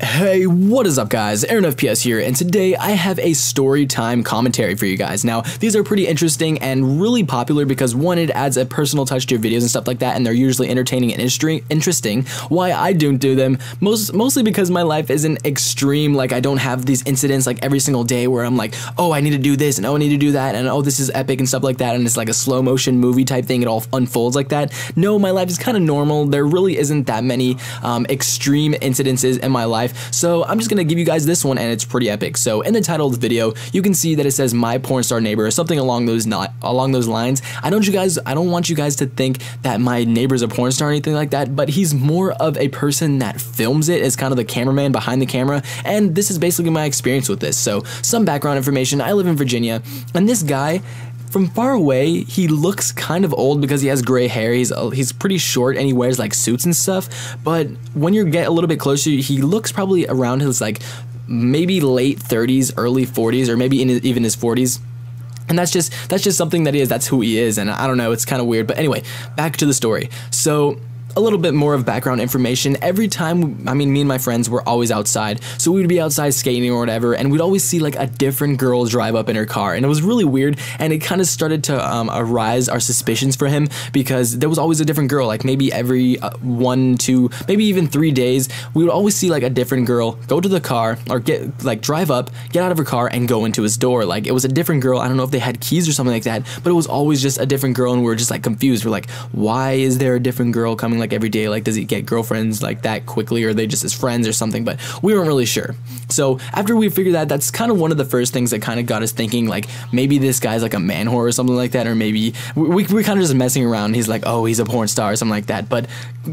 Hey, what is up guys? Aaron FPS here, and today I have a story time commentary for you guys. Now, these are pretty interesting and really popular because one, it adds a personal touch to your videos and stuff like that, and they're usually entertaining and interesting. Why I don't do them, mostly because my life isn't extreme, like I don't have these incidents like every single day where I'm like, oh, I need to do this, and oh, I need to do that, and oh, this is epic and stuff like that, and it's like a slow motion movie type thing, it all unfolds like that. No, my life is kind of normal. There really isn't that many extreme incidences in my life. So I'm just gonna give you guys this one, and it's pretty epic. So in the title of the video, you can see that it says "My Porn Star Neighbor" or something along those lines. I don't want you guys to think that my neighbor's a porn star or anything like that, but he's more of a person that films it as kind of the cameraman behind the camera, and this is basically my experience with this. So some background information: I live in Virginia, and this guy, from far away, he looks kind of old because he has gray hair. He's pretty short and he wears like suits and stuff. But when you get a little bit closer, he looks probably around his like maybe late 30s, early 40s, or maybe even his 40s. And that's just something that he is. That's who he is. And I don't know, it's kind of weird. But anyway, back to the story. So a little bit more of background information. Every time, I mean, me and my friends were always outside, so we would be outside skating or whatever, and we'd always see like a different girl drive up in her car, and it was really weird, and it kind of started to arise our suspicions for him, because there was always a different girl, like maybe every 1, 2, maybe even 3 days, we would always see like a different girl go to the car, or drive up, get out of her car, and go into his door. Like, it was a different girl. I don't know if they had keys or something like that, but it was always just a different girl, and we were just like confused. We're like, why is there a different girl coming like every day? Like, does he get girlfriends like that quickly, or are they just his friends or something? But we weren't really sure. So after we figured that, that's kind of one of the first things that kind of got us thinking, like, maybe this guy's like a man whore or something like that, or maybe we're kind of just messing around. He's like, oh, he's a porn star or something like that. But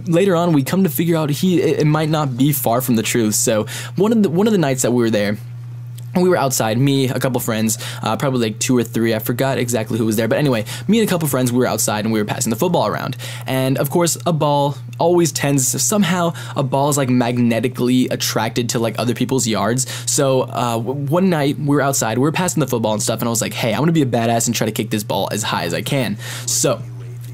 later on, we come to figure out it might not be far from the truth. So one of the nights that we were there, we were outside, me, a couple friends, probably like 2 or 3, I forgot exactly who was there, but anyway, me and a couple friends, we were outside and we were passing the football around, and of course, a ball always tends, somehow, a ball is like magnetically attracted to like other people's yards. So one night, we were outside, we were passing the football and stuff, and I was like, hey, I'm gonna be a badass and try to kick this ball as high as I can. So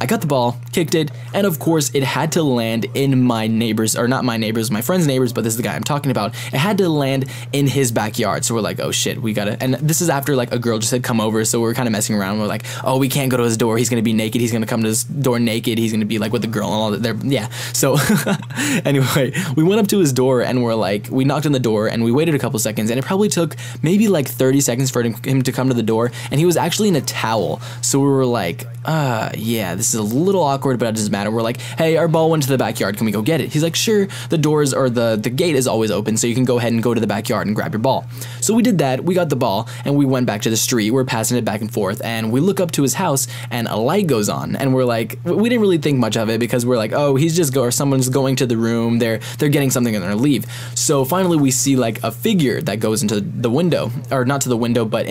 I got the ball, kicked it, and of course it had to land in my neighbor's, or not my neighbor's, my friend's neighbor's, but this is the guy I'm talking about. It had to land in his backyard, so we're like, oh shit, we gotta, and this is after like a girl just had come over, so we were kind of messing around. We're like, oh, we can't go to his door, he's gonna be naked, he's gonna come to his door naked, he's gonna be like with the girl and all that there, yeah. So anyway, we went up to his door and we're like, we knocked on the door and we waited a couple seconds, and it probably took maybe like 30 seconds for him to come to the door, and he was actually in a towel. So we were like, yeah, this is a little awkward, but it doesn't matter. We're like, hey, our ball went to the backyard, can we go get it? He's like, sure, the doors, or the gate is always open, so you can go ahead and go to the backyard and grab your ball. So we did that, we got the ball, and we went back to the street, we're passing it back and forth, and we look up to his house, and a light goes on, and we're like, we didn't really think much of it, because we're like, oh, he's just or someone's going to the room, they're getting something and they're gonna leave. So finally we see like a figure that goes into the window, or not to the window, but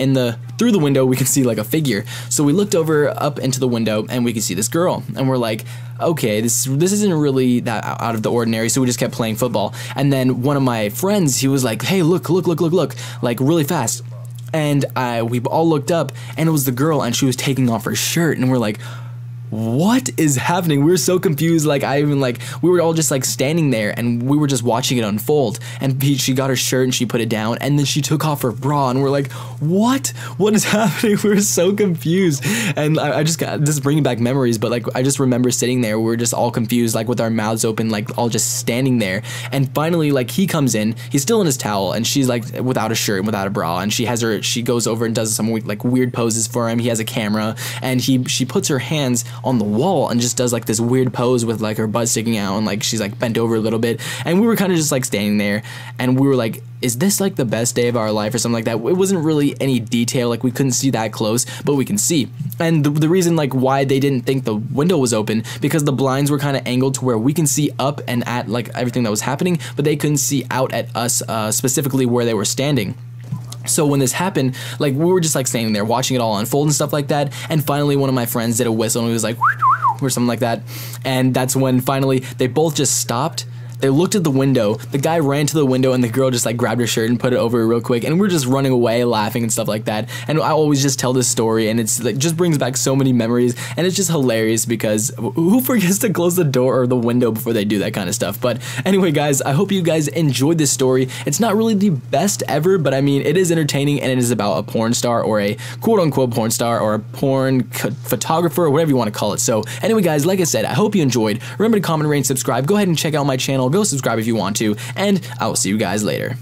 through the window we can see like a figure. So we looked over up into the window, and we could see this girl, and we're like, okay, this isn't really that out of the ordinary, so we just kept playing football. And then one of my friends, he was like, hey, look, like really fast. And we all looked up, and it was the girl, and she was taking off her shirt, and we're like, what is happening? We were so confused. Like, we were all just like standing there, and we were just watching it unfold. And she got her shirt and she put it down, and then she took off her bra, and we're like, what is happening? We were so confused. And I just got this, bringing back memories, but like, I just remember sitting there, we were just all confused, like with our mouths open, like all just standing there. And finally, like, he comes in, he's still in his towel, and she's like without a shirt, without a bra, and she goes over and does some like weird poses for him. He has a camera, and she puts her hands on the wall and just does like this weird pose with like her butt sticking out, and like she's like bent over a little bit, and we were kind of just like standing there, and we were like, is this like the best day of our life or something like that? It wasn't really any detail, like we couldn't see that close, but we can see. And the reason like why they didn't think the window was open, because the blinds were kind of angled to where we can see up and at like everything that was happening, but they couldn't see out at us, specifically where they were standing. So when this happened, like, we were just like standing there watching it all unfold and stuff like that, and finally one of my friends did a whistle, and he was like or something like that, and that's when finally they both just stopped. They looked at the window, the guy ran to the window, and the girl just like grabbed her shirt and put it over real quick, and we're just running away laughing and stuff like that. And I always just tell this story, and it's like just brings back so many memories, and it's just hilarious because who forgets to close the door or the window before they do that kind of stuff? But anyway, guys, I hope you guys enjoyed this story. It's not really the best ever, but I mean, it is entertaining, and it is about a porn star, or a quote-unquote porn star, or a porn photographer, or whatever you want to call it. So anyway, guys, like I said, I hope you enjoyed. Remember to comment, rate, and subscribe. Go ahead and check out my channel. Go subscribe if you want to, and I will see you guys later.